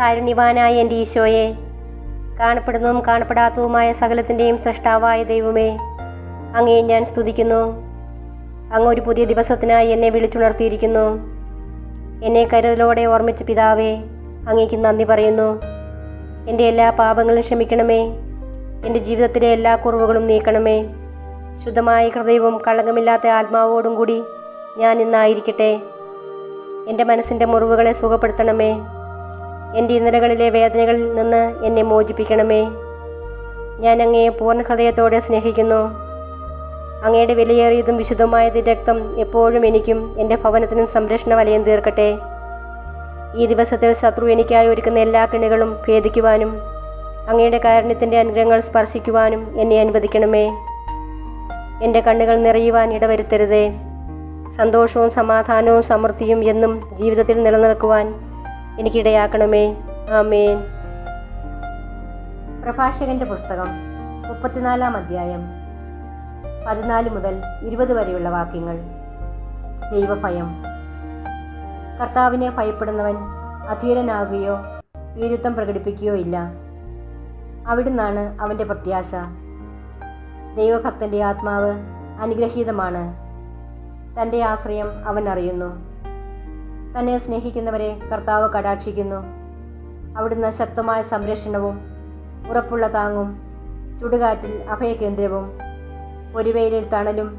കാരുണ്യവാനായ എൻ്റെ ഈശോയെ, കാണപ്പെടുന്നതും കാണപ്പെടാത്തതുമായ സകലത്തിൻ്റെയും സൃഷ്ടാവായ ദൈവമേ, അങ്ങയെ ഞാൻ സ്തുതിക്കുന്നു. അങ്ങ് ഒരു പുതിയ ദിവസത്തിനായി എന്നെ വിളിച്ചുണർത്തിയിരിക്കുന്നു. എന്നെ കരുതലോടെ ഓർമ്മിച്ച പിതാവേ, അങ്ങേക്ക് നന്ദി പറയുന്നു. എൻ്റെ എല്ലാ പാപങ്ങളും ക്ഷമിക്കണമേ. എൻ്റെ ജീവിതത്തിലെ എല്ലാ കുറവുകളും നീക്കണമേ. ശുദ്ധമായ ഹൃദയവും കളങ്കമില്ലാത്ത ആത്മാവോടും കൂടി ഞാൻ ഇന്നായിരിക്കട്ടെ. എൻ്റെ മനസ്സിൻ്റെ മുറിവുകളെ സുഖപ്പെടുത്തണമേ. എൻ്റെ ഇന്നലകളിലെ വേദനകളിൽ നിന്ന് എന്നെ മോചിപ്പിക്കണമേ. ഞാൻ അങ്ങയെ പൂർണ്ണ ഹൃദയത്തോടെ സ്നേഹിക്കുന്നു. അങ്ങയുടെ വിലയേറിയതും വിശുദ്ധമായ രക്തം എപ്പോഴും എനിക്കും എൻ്റെ ഭവനത്തിനും സംരക്ഷണ വലയം തീർക്കട്ടെ. ഈ ദിവസത്തിൽ ശത്രു എനിക്കായി ഒരുക്കുന്ന എല്ലാ കെണികളും ഭേദിക്കുവാനും അങ്ങയുടെ കാരുണ്യത്തിൻ്റെ അനുഗ്രഹങ്ങൾ സ്പർശിക്കുവാനും എന്നെ അനുവദിക്കണമേ. എൻ്റെ കണ്ണുകൾ നിറയുവാൻ ഇടവരുത്തരുതേ. സന്തോഷവും സമാധാനവും സമൃദ്ധിയും എന്നും ജീവിതത്തിൽ നിലനിൽക്കുവാൻ എനിക്കിടയാക്കണമേ. ആമേൻ. പ്രഭാഷകന്റെ പുസ്തകം 34-ാം അധ്യായം 14 മുതൽ 20 വരെയുള്ള വാക്യങ്ങൾ. ദൈവഭയം. കർത്താവിനെ ഭയപ്പെടുന്നവൻ അധീരനാകുകയോ വീരത്വം പ്രകടിപ്പിക്കുകയോ ഇല്ല. അവിടുന്നാണ് അവൻ്റെ പ്രത്യാശ. ദൈവഭക്തൻ്റെ ആത്മാവ് അനുഗ്രഹീതമാണ്. തൻ്റെ ആശ്രയം അവൻ അറിയുന്നു. തന്നെ സ്നേഹിക്കുന്നവരെ കർത്താവ് കടാക്ഷിക്കുന്നു. അവിടുന്ന് ശക്തമായ സംരക്ഷണവും ഉറപ്പുള്ള താങ്ങും ചുടുകാറ്റിൽ അഭയകേന്ദ്രവും പൊരുവെയിലിൽ തണലും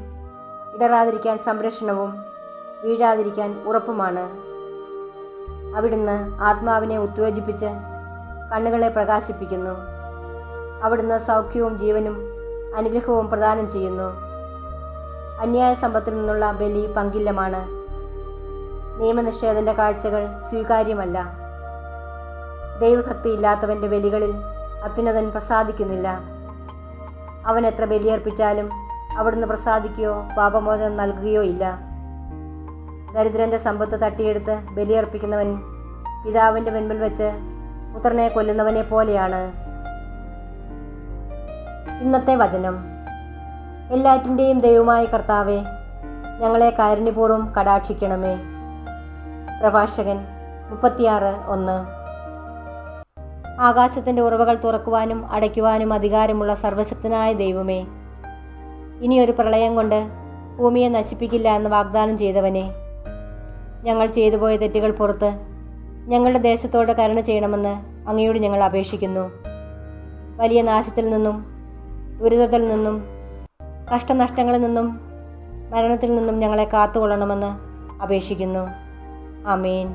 ഇടറാതിരിക്കാൻ സംരക്ഷണവും വീഴാതിരിക്കാൻ ഉറപ്പുമാണ്. അവിടുന്ന് ആത്മാവിനെ ഉത്തേജിപ്പിച്ച് കണ്ണുകളെ പ്രകാശിപ്പിക്കുന്നു. അവിടുന്ന് സൗഖ്യവും ജീവനും അനുഗ്രഹവും പ്രദാനം ചെയ്യുന്നു. അന്യായ സമ്പത്തിൽ നിന്നുള്ള ബലി പങ്കില്ലമാണ്. നിയമനിഷേധൻ്റെ കാഴ്ചകൾ സ്വീകാര്യമല്ല. ദൈവഭക്തിയില്ലാത്തവൻ്റെ ബലികളിൽ അത്യുന്നതൻ പ്രസാദിക്കുന്നില്ല. അവൻ എത്ര ബലിയർപ്പിച്ചാലും അവിടുന്ന് പ്രസാദിക്കുകയോ പാപമോചനം നൽകുകയോ ഇല്ല. ദരിദ്രൻ്റെ സമ്പത്ത് തട്ടിയെടുത്ത് ബലിയർപ്പിക്കുന്നവൻ പിതാവിൻ്റെ മുൻപിൽ വെച്ച് പുത്രനെ കൊല്ലുന്നവനെ പോലെയാണ്. ഇന്നത്തെ വചനം. എല്ലാറ്റിൻ്റെയും ദൈവമായ കർത്താവേ, ഞങ്ങളെ കാരുണ്യപൂർവ്വം കടാക്ഷിക്കണമേ. പ്രഭാഷകൻ 36:1. ആകാശത്തിൻ്റെ ഉറവകൾ തുറക്കുവാനും അടയ്ക്കുവാനും അധികാരമുള്ള സർവശക്തനായ ദൈവമേ, ഇനിയൊരു പ്രളയം കൊണ്ട് ഭൂമിയെ നശിപ്പിക്കില്ല എന്ന് വാഗ്ദാനം ചെയ്തവനെ, ഞങ്ങൾ ചെയ്തുപോയ തെറ്റുകൾ പുറത്ത് ഞങ്ങളുടെ ദേശത്തോട് കരുണ ചെയ്യണമെന്ന് അങ്ങയോട് ഞങ്ങൾ അപേക്ഷിക്കുന്നു. വലിയ നാശത്തിൽ നിന്നും ദുരിതത്തിൽ നിന്നും കഷ്ടനഷ്ടങ്ങളിൽ നിന്നും മരണത്തിൽ നിന്നും ഞങ്ങളെ കാത്തുകൊള്ളണമെന്ന് അപേക്ഷിക്കുന്നു. ആമേൻ.